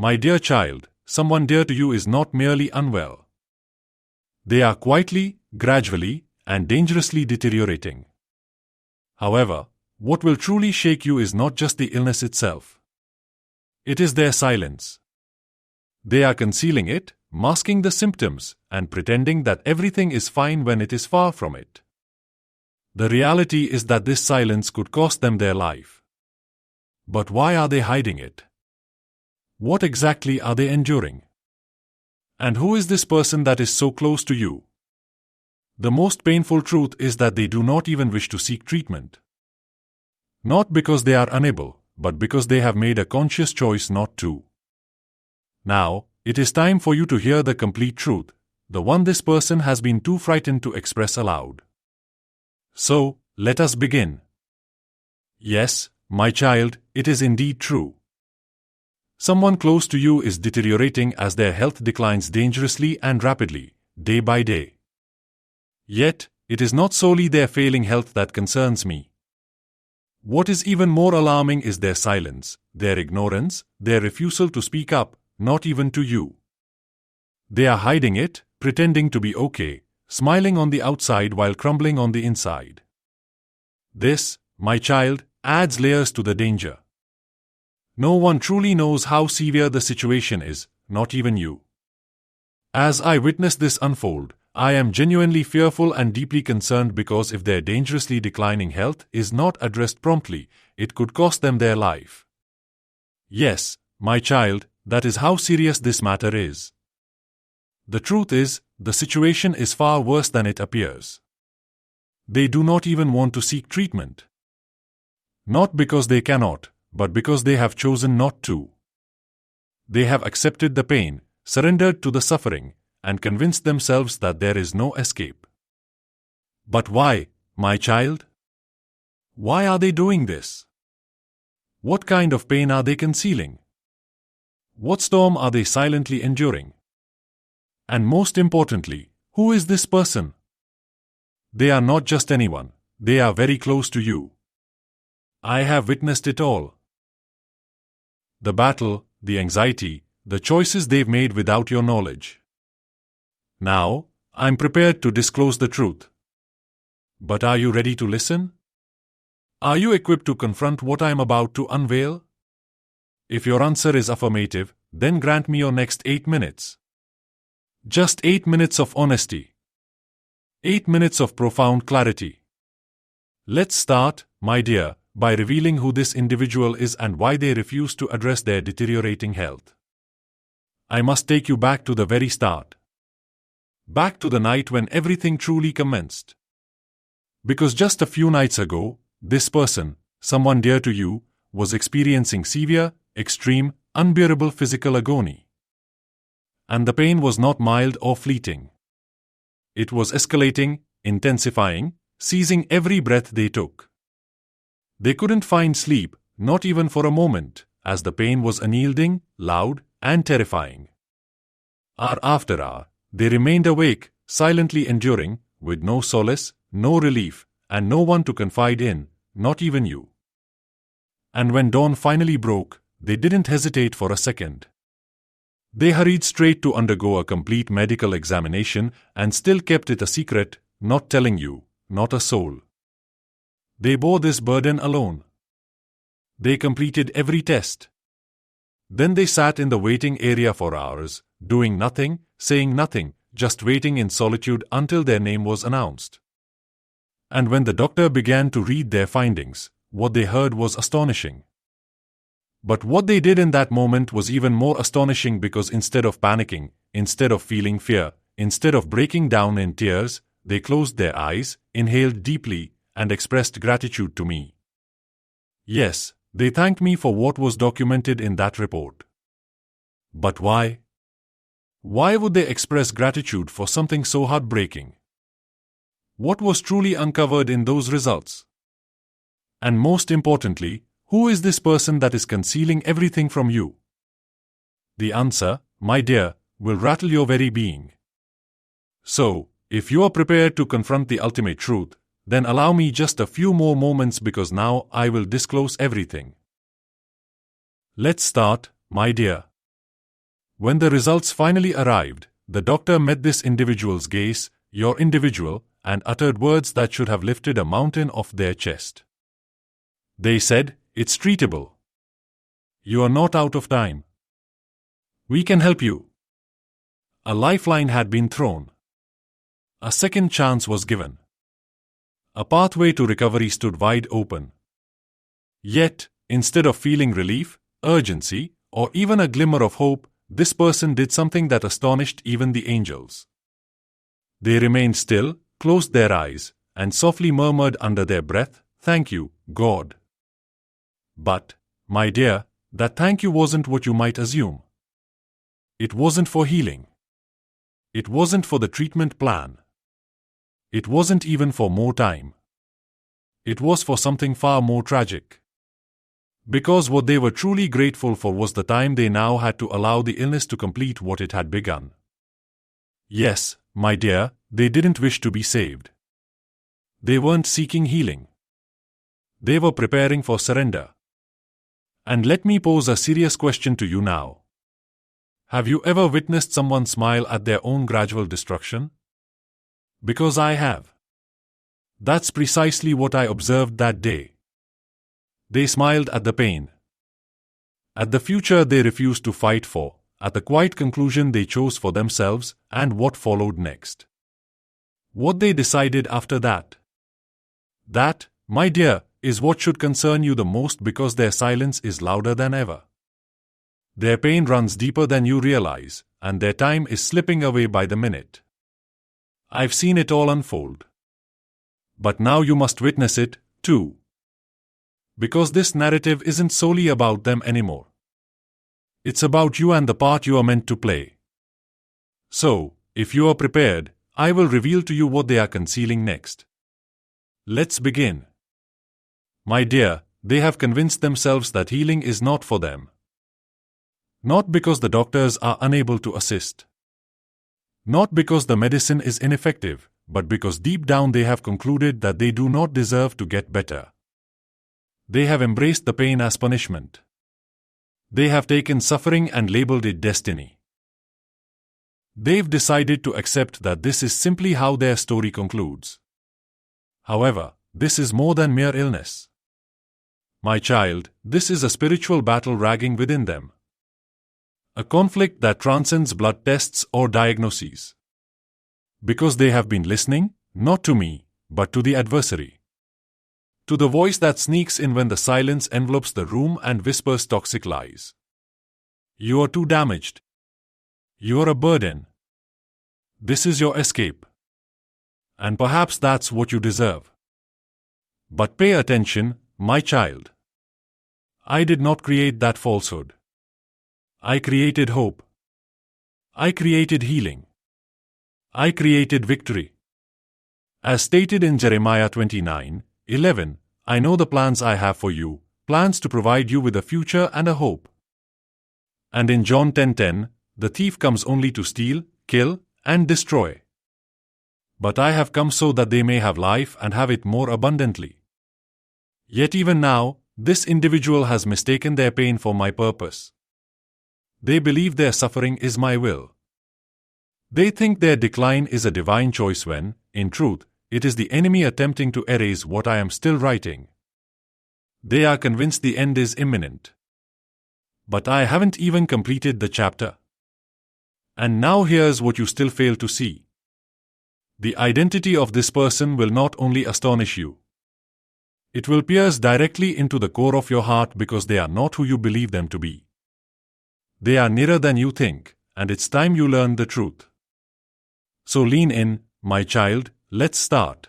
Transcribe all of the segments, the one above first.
my dear child, someone dear to you is not merely unwell. They are quietly, gradually, and dangerously deteriorating. However, what will truly shake you is not just the illness itself. It is their silence. They are concealing it, masking the symptoms, and pretending that everything is fine when it is far from it. The reality is that this silence could cost them their life. But why are they hiding it? What exactly are they enduring? And who is this person that is so close to you? The most painful truth is that they do not even wish to seek treatment. Not because they are unable, but because they have made a conscious choice not to. Now, it is time for you to hear the complete truth, the one this person has been too frightened to express aloud. So, let us begin. Yes, my child, it is indeed true. Someone close to you is deteriorating as their health declines dangerously and rapidly, day by day. Yet, it is not solely their failing health that concerns me. What is even more alarming is their silence, their ignorance, their refusal to speak up, not even to you. They are hiding it, pretending to be okay, smiling on the outside while crumbling on the inside. This, my child, adds layers to the danger. No one truly knows how severe the situation is, not even you. As I witness this unfold, I am genuinely fearful and deeply concerned because if their dangerously declining health is not addressed promptly, it could cost them their life. Yes, my child, that is how serious this matter is. The truth is, the situation is far worse than it appears. They do not even want to seek treatment. Not because they cannot, but because they have chosen not to. They have accepted the pain, surrendered to the suffering, and convinced themselves that there is no escape. But why, my child? Why are they doing this? What kind of pain are they concealing? What storm are they silently enduring? And most importantly, who is this person? They are not just anyone, they are very close to you. I have witnessed it all. The battle, the anxiety, the choices they've made without your knowledge. Now, I'm prepared to disclose the truth. But are you ready to listen? Are you equipped to confront what I am about to unveil? If your answer is affirmative, then grant me your next 8 minutes. Just 8 minutes of honesty. 8 minutes of profound clarity. Let's start, my dear, by revealing who this individual is and why they refuse to address their deteriorating health. I must take you back to the very start. Back to the night when everything truly commenced. Because just a few nights ago, this person, someone dear to you, was experiencing severe, extreme, unbearable physical agony. And the pain was not mild or fleeting. It was escalating, intensifying, seizing every breath they took. They couldn't find sleep, not even for a moment, as the pain was unyielding, loud, and terrifying. Hour after hour, they remained awake, silently enduring, with no solace, no relief, and no one to confide in, not even you. And when dawn finally broke, they didn't hesitate for a second. They hurried straight to undergo a complete medical examination and still kept it a secret, not telling you, not a soul. They bore this burden alone. They completed every test. Then they sat in the waiting area for hours, doing nothing, saying nothing, just waiting in solitude until their name was announced. And when the doctor began to read their findings, what they heard was astonishing. But what they did in that moment was even more astonishing because instead of panicking, instead of feeling fear, instead of breaking down in tears, they closed their eyes, inhaled deeply, and expressed gratitude to me. Yes, they thanked me for what was documented in that report. But why? Why would they express gratitude for something so heartbreaking? What was truly uncovered in those results? And most importantly, who is this person that is concealing everything from you? The answer, my dear, will rattle your very being. So, if you are prepared to confront the ultimate truth, then allow me just a few more moments because now I will disclose everything. Let's start, my dear. When the results finally arrived, the doctor met this individual's gaze, your individual, and uttered words that should have lifted a mountain off their chest. They said, "It's treatable. You are not out of time. We can help you." A lifeline had been thrown. A second chance was given. A pathway to recovery stood wide open. Yet, instead of feeling relief, urgency, or even a glimmer of hope, this person did something that astonished even the angels. They remained still, closed their eyes, and softly murmured under their breath, "Thank you, God." But, my dear, that thank you wasn't what you might assume. It wasn't for healing. It wasn't for the treatment plan. It wasn't even for more time. It was for something far more tragic. Because what they were truly grateful for was the time they now had to allow the illness to complete what it had begun. Yes, my dear, they didn't wish to be saved. They weren't seeking healing. They were preparing for surrender. And let me pose a serious question to you now. Have you ever witnessed someone smile at their own gradual destruction? Because I have. That's precisely what I observed that day. They smiled at the pain, at the future they refused to fight for, at the quiet conclusion they chose for themselves, and what followed next. What they decided after that. That, my dear, is what should concern you the most, because their silence is louder than ever. Their pain runs deeper than you realize, and their time is slipping away by the minute. I've seen it all unfold. But now you must witness it, too. Because this narrative isn't solely about them anymore. It's about you and the part you are meant to play. So, if you are prepared, I will reveal to you what they are concealing next. Let's begin. My dear, they have convinced themselves that healing is not for them. Not because the doctors are unable to assist. Not because the medicine is ineffective, but because deep down they have concluded that they do not deserve to get better. They have embraced the pain as punishment. They have taken suffering and labeled it destiny. They've decided to accept that this is simply how their story concludes. However, this is more than mere illness. My child, this is a spiritual battle raging within them. A conflict that transcends blood tests or diagnoses. Because they have been listening, not to me, but to the adversary. To the voice that sneaks in when the silence envelopes the room and whispers toxic lies. You are too damaged. You are a burden. This is your escape. And perhaps that's what you deserve. But pay attention, my child. I did not create that falsehood. I created hope. I created healing. I created victory. As stated in Jeremiah 29:11, I know the plans I have for you, plans to provide you with a future and a hope. And in John 10:10, the thief comes only to steal, kill, and destroy. But I have come so that they may have life and have it more abundantly. Yet even now, this individual has mistaken their pain for my purpose. They believe their suffering is my will. They think their decline is a divine choice when, in truth, it is the enemy attempting to erase what I am still writing. They are convinced the end is imminent. But I haven't even completed the chapter. And now here's what you still fail to see. The identity of this person will not only astonish you. It will pierce directly into the core of your heart because they are not who you believe them to be. They are nearer than you think, and it's time you learn the truth. So lean in, my child, let's start.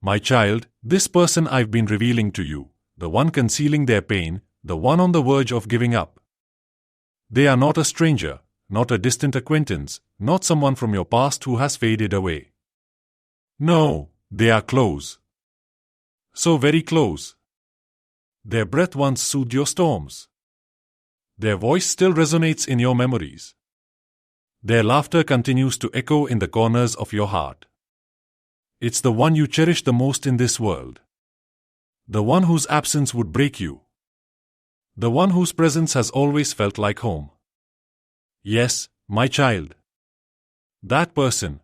My child, this person I've been revealing to you, the one concealing their pain, the one on the verge of giving up. They are not a stranger, not a distant acquaintance, not someone from your past who has faded away. No, they are close. So very close. Their breath once soothed your storms. Their voice still resonates in your memories. Their laughter continues to echo in the corners of your heart. It's the one you cherish the most in this world. The one whose absence would break you. The one whose presence has always felt like home. Yes, my child. That person.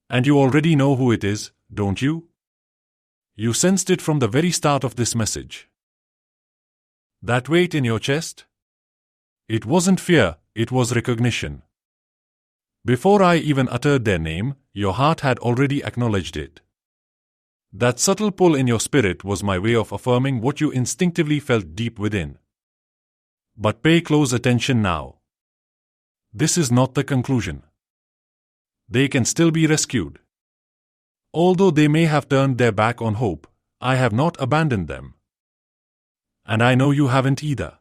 And you already know who it is, don't you? You sensed it from the very start of this message. That weight in your chest? It wasn't fear, it was recognition. Before I even uttered their name, your heart had already acknowledged it. That subtle pull in your spirit was my way of affirming what you instinctively felt deep within. But pay close attention now. This is not the conclusion. They can still be rescued. Although they may have turned their back on hope, I have not abandoned them. And I know you haven't either.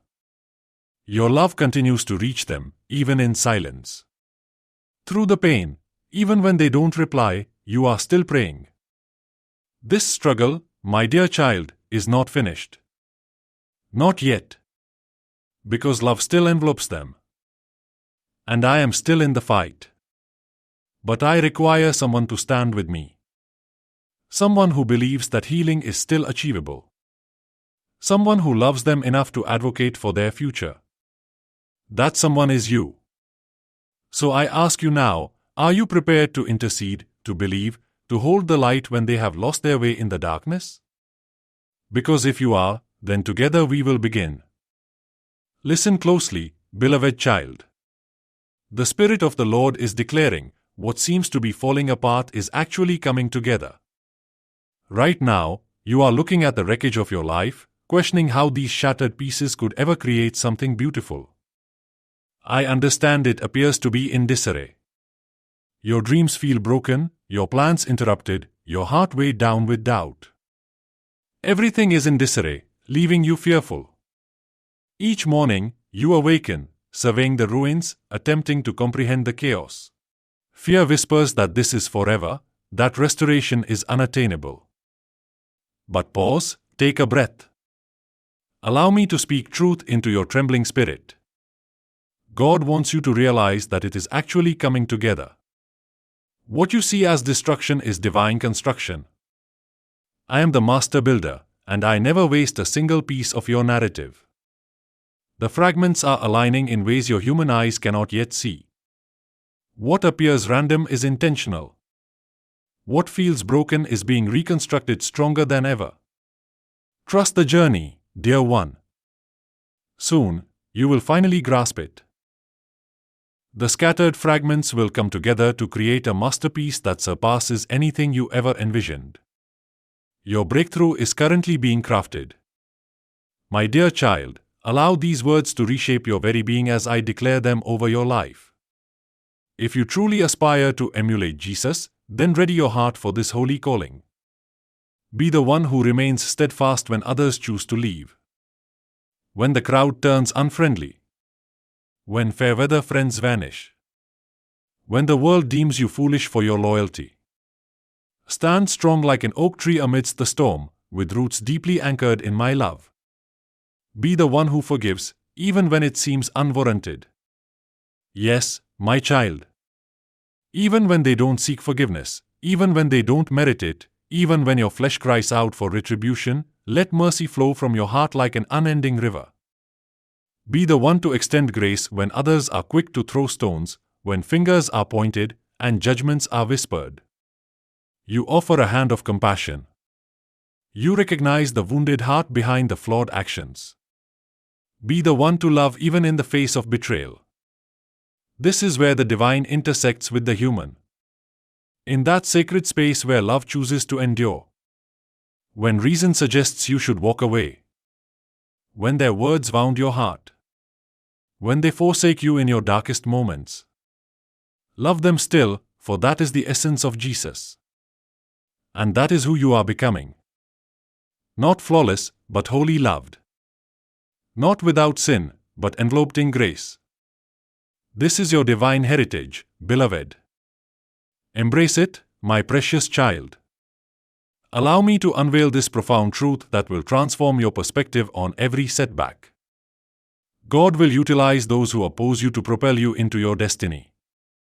Your love continues to reach them, even in silence. Through the pain, even when they don't reply, you are still praying. This struggle, my dear child, is not finished. Not yet. Because love still envelopes them. And I am still in the fight. But I require someone to stand with me. Someone who believes that healing is still achievable. Someone who loves them enough to advocate for their future. That someone is you. So I ask you now, are you prepared to intercede, to believe, to hold the light when they have lost their way in the darkness? Because if you are, then together we will begin. Listen closely, beloved child. The Spirit of the Lord is declaring, what seems to be falling apart is actually coming together. Right now, you are looking at the wreckage of your life, questioning how these shattered pieces could ever create something beautiful. I understand it appears to be in disarray. Your dreams feel broken, your plans interrupted, your heart weighed down with doubt. Everything is in disarray, leaving you fearful. Each morning, you awaken, surveying the ruins, attempting to comprehend the chaos. Fear whispers that this is forever, that restoration is unattainable. But pause, take a breath. Allow me to speak truth into your trembling spirit. God wants you to realize that it is actually coming together. What you see as destruction is divine construction. I am the master builder, and I never waste a single piece of your narrative. The fragments are aligning in ways your human eyes cannot yet see. What appears random is intentional. What feels broken is being reconstructed stronger than ever. Trust the journey, dear one. Soon, you will finally grasp it. The scattered fragments will come together to create a masterpiece that surpasses anything you ever envisioned. Your breakthrough is currently being crafted. My dear child, allow these words to reshape your very being as I declare them over your life. If you truly aspire to emulate Jesus, then ready your heart for this holy calling. Be the one who remains steadfast when others choose to leave. When the crowd turns unfriendly. When fair weather friends vanish. When the world deems you foolish for your loyalty. Stand strong like an oak tree amidst the storm, with roots deeply anchored in my love. Be the one who forgives, even when it seems unwarranted. Yes, my child. Even when they don't seek forgiveness, even when they don't merit it, even when your flesh cries out for retribution, let mercy flow from your heart like an unending river. Be the one to extend grace when others are quick to throw stones, when fingers are pointed and judgments are whispered. You offer a hand of compassion. You recognize the wounded heart behind the flawed actions. Be the one to love even in the face of betrayal. This is where the divine intersects with the human. In that sacred space where love chooses to endure. When reason suggests you should walk away. When their words wound your heart. When they forsake you in your darkest moments. Love them still, for that is the essence of Jesus. And that is who you are becoming. Not flawless, but wholly loved. Not without sin, but enveloped in grace. This is your divine heritage, beloved. Embrace it, my precious child. Allow me to unveil this profound truth that will transform your perspective on every setback. God will utilize those who oppose you to propel you into your destiny.